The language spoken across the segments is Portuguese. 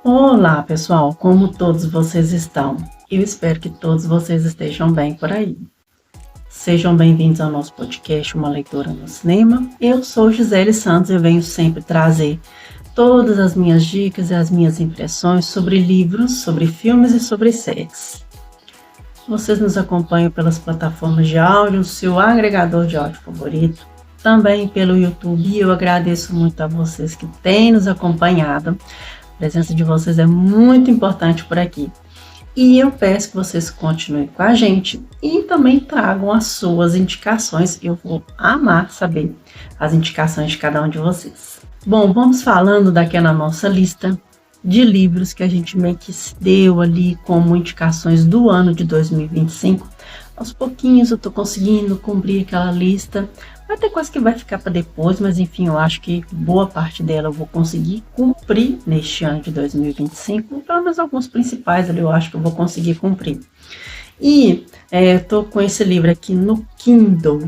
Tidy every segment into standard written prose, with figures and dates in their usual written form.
Olá, pessoal, como todos vocês estão? Eu espero que todos vocês estejam bem por aí. Sejam bem-vindos ao nosso podcast Uma Leitora no Cinema. Eu sou Gisele Santos e venho sempre trazer todas as minhas dicas e as minhas impressões sobre livros, sobre filmes e sobre séries. Vocês nos acompanham pelas plataformas de áudio, seu agregador de áudio favorito, também pelo YouTube, e eu agradeço muito a vocês que têm nos acompanhado. A presença de vocês é muito importante por aqui. E eu peço que vocês continuem com a gente e também tragam as suas indicações. Eu vou amar saber as indicações de cada um de vocês. Bom, vamos falando daquela nossa lista de livros que a gente meio que se deu ali como indicações do ano de 2025. Aos pouquinhos eu tô conseguindo cumprir aquela lista. Vai ter coisa que vai ficar para depois, mas enfim, eu acho que boa parte dela eu vou conseguir cumprir neste ano de 2025. Pelo menos alguns principais ali eu acho que eu vou conseguir cumprir. E eu tô com esse livro aqui no Kindle,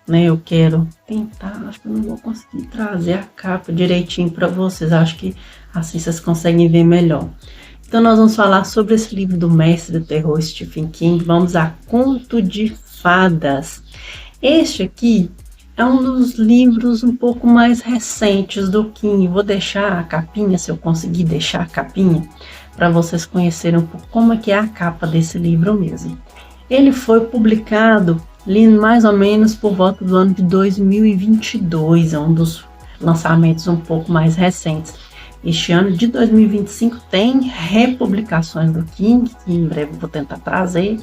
né? Eu quero tentar, acho que eu não vou conseguir trazer a capa direitinho para vocês. Acho que assim vocês conseguem ver melhor. Então nós vamos falar sobre esse livro do mestre do terror Stephen King. Vamos a Conto de Fadas. Este aqui é um dos livros um pouco mais recentes do King. Vou deixar a capinha, se eu conseguir deixar a capinha, para vocês conhecerem um pouco como é que é a capa desse livro mesmo. Ele foi publicado ali mais ou menos por volta do ano de 2022, é um dos lançamentos um pouco mais recentes. Este ano de 2025 tem republicações do King, que em breve eu vou tentar trazer,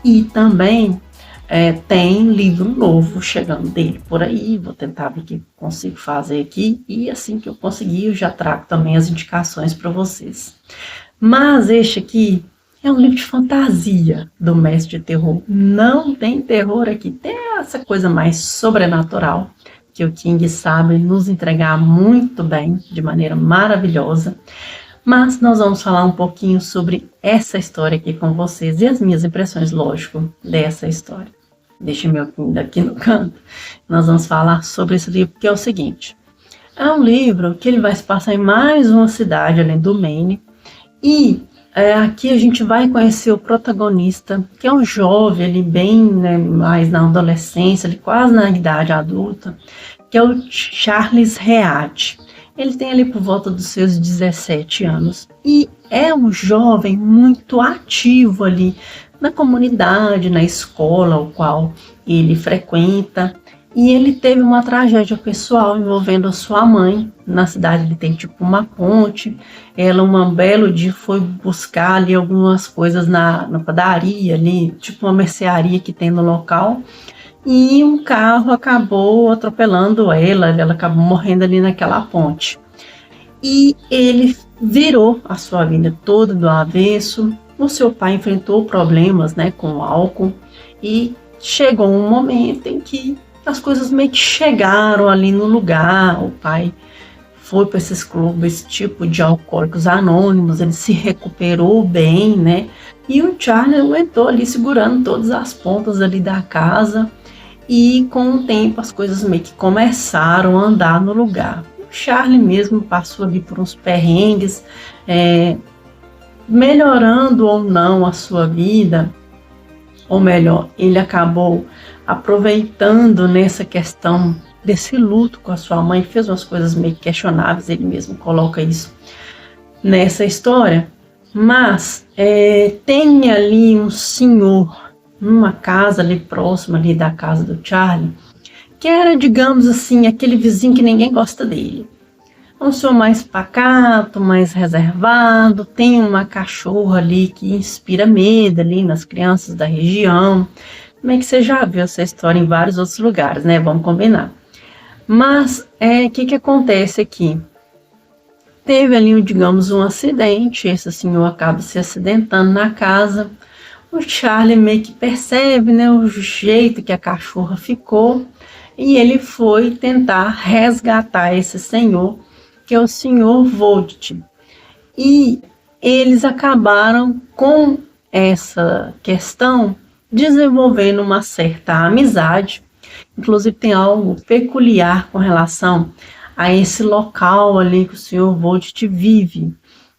e também tem livro novo chegando dele por aí. Vou tentar ver o que consigo fazer aqui, e assim que eu conseguir eu já trago também as indicações para vocês. Mas este aqui é um livro de fantasia do mestre de terror. Não tem terror aqui, tem essa coisa mais sobrenatural que o King sabe nos entregar muito bem, de maneira maravilhosa. Mas nós vamos falar um pouquinho sobre essa história aqui com vocês e as minhas impressões, lógico, dessa história. Deixa meu King aqui no canto. Nós vamos falar sobre esse livro, que é o seguinte. É um livro que ele vai se passar em mais uma cidade, além do Maine. E aqui a gente vai conhecer o protagonista, que é um jovem, ele bem, né, mais na adolescência, ele quase na idade adulta, que é o Charles Read. Ele tem ali por volta dos seus 17 anos e é um jovem muito ativo ali na comunidade, na escola, o qual ele frequenta. E ele teve uma tragédia pessoal envolvendo a sua mãe. Na cidade ele tem tipo uma ponte. Ela, um belo dia, foi buscar ali algumas coisas na padaria ali, tipo uma mercearia que tem no local. E um carro acabou atropelando ela acabou morrendo ali naquela ponte. E ele virou a sua vida toda do avesso. O seu pai enfrentou problemas, né, com o álcool, e chegou um momento em que as coisas meio que chegaram ali no lugar. O pai foi para esses clubes tipo de alcoólicos anônimos, ele se recuperou bem, né? E o Charlie aguentou ali segurando todas as pontas ali da casa. E com o tempo as coisas meio que começaram a andar no lugar. O Charlie mesmo passou ali por uns perrengues, melhorando ou não a sua vida, ou melhor, ele acabou aproveitando nessa questão desse luto com a sua mãe, fez umas coisas meio questionáveis, ele mesmo coloca isso nessa história. Mas tem ali um senhor numa casa ali próxima ali da casa do Charlie, que era, digamos assim, aquele vizinho que ninguém gosta dele. Um senhor mais pacato, mais reservado, tem uma cachorra ali que inspira medo ali nas crianças da região. Como é que você já viu essa história em vários outros lugares, né? Vamos combinar. Mas o que acontece aqui? Teve ali, digamos, um acidente, esse senhor acaba se acidentando na casa. O Charlie meio que percebe, né, o jeito que a cachorra ficou, e ele foi tentar resgatar esse senhor, que é o senhor Vogt. E eles acabaram com essa questão desenvolvendo uma certa amizade. Inclusive tem algo peculiar com relação a esse local ali que o senhor Vogt vive.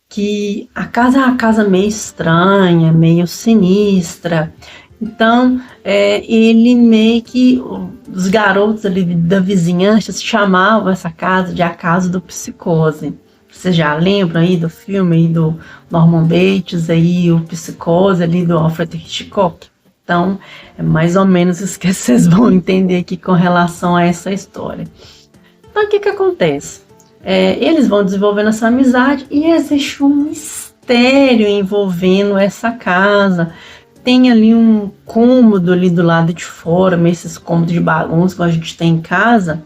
que a casa é uma casa meio estranha, meio sinistra. Então, ele meio que, os garotos ali da vizinhança chamavam essa casa de a casa do Psicose. Vocês já lembram aí do filme aí do Norman Bates, aí, o Psicose ali do Alfred Hitchcock? Então, é mais ou menos isso que vocês vão entender aqui com relação a essa história. Então, o que acontece? Eles vão desenvolvendo essa amizade e existe um mistério envolvendo essa casa. Tem ali um cômodo ali do lado de fora, meio esses cômodos de bagunça que a gente tem em casa,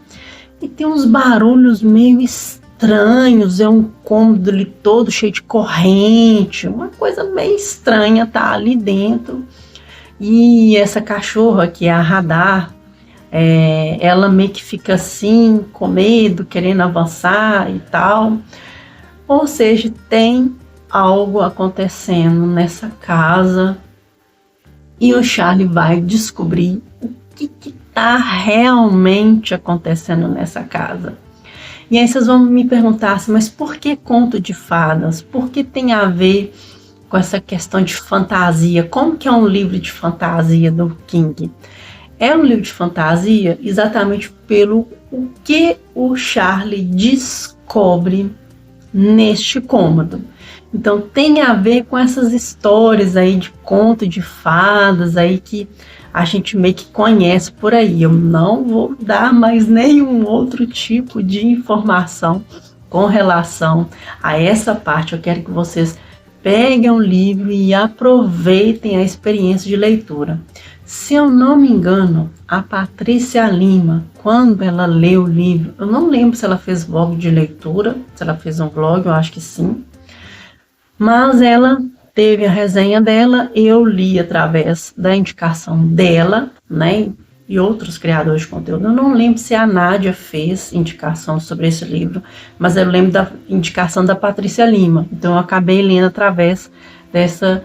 e tem uns barulhos meio estranhos, é um cômodo ali todo cheio de corrente, uma coisa meio estranha tá ali dentro. E essa cachorra, que é a Radar, ela meio que fica assim, com medo, querendo avançar e tal. Ou seja, tem algo acontecendo nessa casa e o Charlie vai descobrir o que está realmente acontecendo nessa casa. E aí vocês vão me perguntar assim, mas por que conto de fadas? Por que tem a ver com essa questão de fantasia? Como que é um livro de fantasia do King? É um livro de fantasia exatamente pelo o que o Charlie descobre neste cômodo. Então tem a ver com essas histórias aí de conto de fadas aí que a gente meio que conhece por aí. Eu não vou dar mais nenhum outro tipo de informação com relação a essa parte. Eu quero que vocês peguem um livro e aproveitem a experiência de leitura. Se eu não me engano, a Patrícia Lima, quando ela leu o livro, eu não lembro se ela fez vlog de leitura, se ela fez um vlog, eu acho que sim, mas ela teve a resenha dela, eu li através da indicação dela, né, e outros criadores de conteúdo. Eu não lembro se a Nádia fez indicação sobre esse livro, mas eu lembro da indicação da Patrícia Lima, então eu acabei lendo através dessa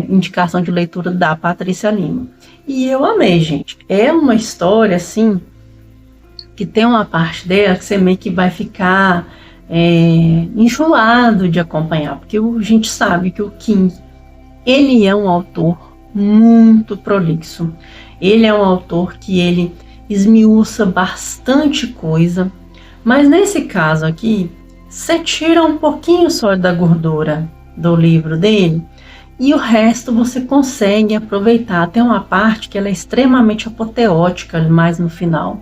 indicação de leitura da Patrícia Lima. E eu amei, gente. É uma história, assim, que tem uma parte dela que você meio que vai ficar enjoado de acompanhar, porque a gente sabe que o King, ele é um autor muito prolixo. Ele é um autor que ele esmiuça bastante coisa, mas nesse caso aqui, você tira um pouquinho só da gordura do livro dele, e o resto você consegue aproveitar. Tem uma parte que ela é extremamente apoteótica mais no final.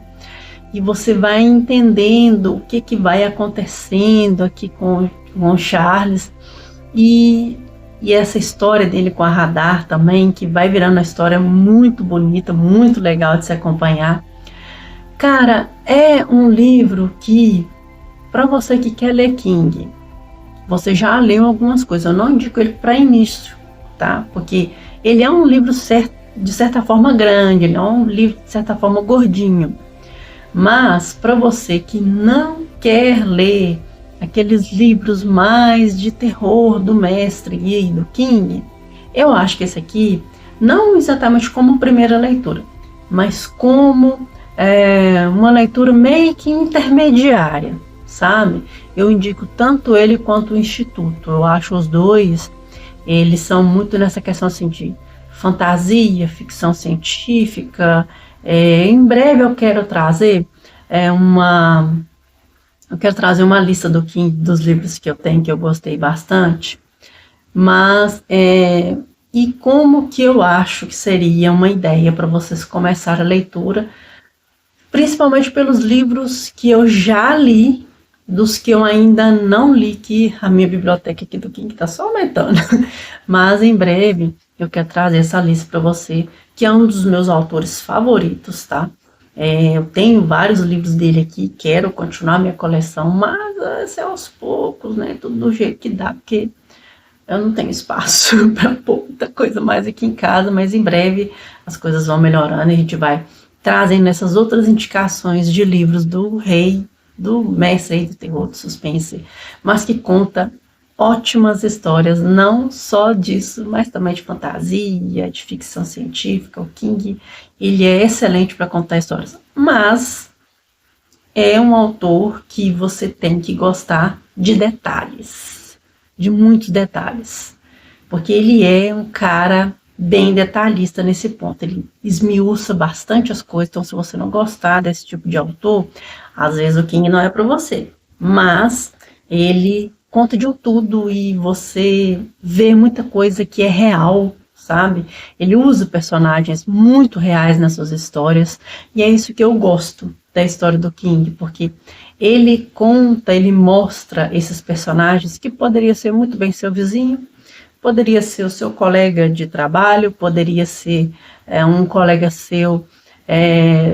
E você vai entendendo o que vai acontecendo aqui com o Charles. E essa história dele com a Radar também, que vai virando uma história muito bonita, muito legal de se acompanhar. Cara, é um livro que, para você que quer ler King, você já leu algumas coisas. Eu não indico ele para início, tá? Porque ele é um livro de certa forma grande, ele é um livro de certa forma gordinho. Mas para você que não quer ler aqueles livros mais de terror do mestre e do King, eu acho que esse aqui, não exatamente como primeira leitura, mas como uma leitura meio que intermediária, sabe? Eu indico tanto ele quanto o Instituto. Eu acho os dois, eles são muito nessa questão assim de fantasia, ficção científica. Em breve eu quero trazer uma lista do King, dos livros que eu tenho, que eu gostei bastante, mas e como que eu acho que seria uma ideia para vocês começarem a leitura, principalmente pelos livros que eu já li, dos que eu ainda não li, que a minha biblioteca aqui do King está só aumentando, mas em breve eu quero trazer essa lista para você, que é um dos meus autores favoritos, tá? Eu tenho vários livros dele aqui, quero continuar minha coleção, mas aos poucos, né? Tudo do jeito que dá, porque eu não tenho espaço para pôr muita coisa mais aqui em casa, mas em breve as coisas vão melhorando e a gente vai trazendo essas outras indicações de livros do rei, do mestre do terror, do suspense, mas que conta ótimas histórias, não só disso, mas também de fantasia, de ficção científica. O King, ele é excelente para contar histórias, mas é um autor que você tem que gostar de detalhes, de muitos detalhes, porque ele é um cara bem detalhista nesse ponto, ele esmiuça bastante as coisas. Então, se você não gostar desse tipo de autor, às vezes o King não é para você, mas ele conta de um tudo e você vê muita coisa que é real, sabe? Ele usa personagens muito reais nas suas histórias, e é isso que eu gosto da história do King, porque ele conta, ele mostra esses personagens que poderia ser muito bem seu vizinho, poderia ser o seu colega de trabalho, poderia ser um colega seu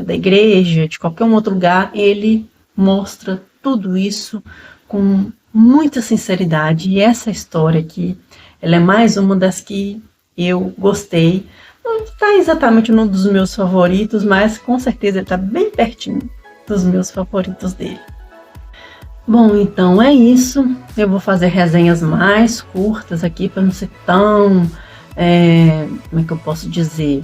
da igreja, de qualquer outro lugar. Ele mostra tudo isso com muita sinceridade, e essa história aqui, ela é mais uma das que eu gostei. Não está exatamente num dos meus favoritos, mas com certeza ele está bem pertinho dos meus favoritos dele. Bom, então é isso. Eu vou fazer resenhas mais curtas aqui para não ser tão, como é que eu posso dizer,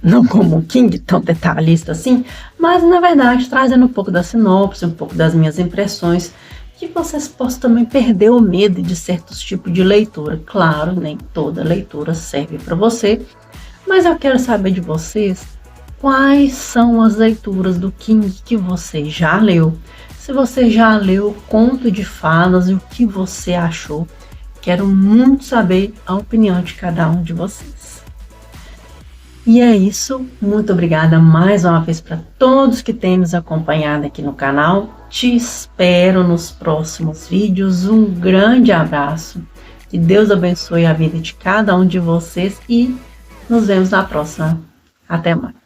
não como o King, tão detalhista assim, mas na verdade trazendo um pouco da sinopse, um pouco das minhas impressões, que vocês possam também perder o medo de certos tipos de leitura. Claro, nem toda leitura serve para você, mas eu quero saber de vocês quais são as leituras do King que você já leu. Se você já leu Conto de Fadas e o que você achou, quero muito saber a opinião de cada um de vocês. E é isso, muito obrigada mais uma vez para todos que têm nos acompanhado aqui no canal. Te espero nos próximos vídeos, um grande abraço, que Deus abençoe a vida de cada um de vocês e nos vemos na próxima. Até mais.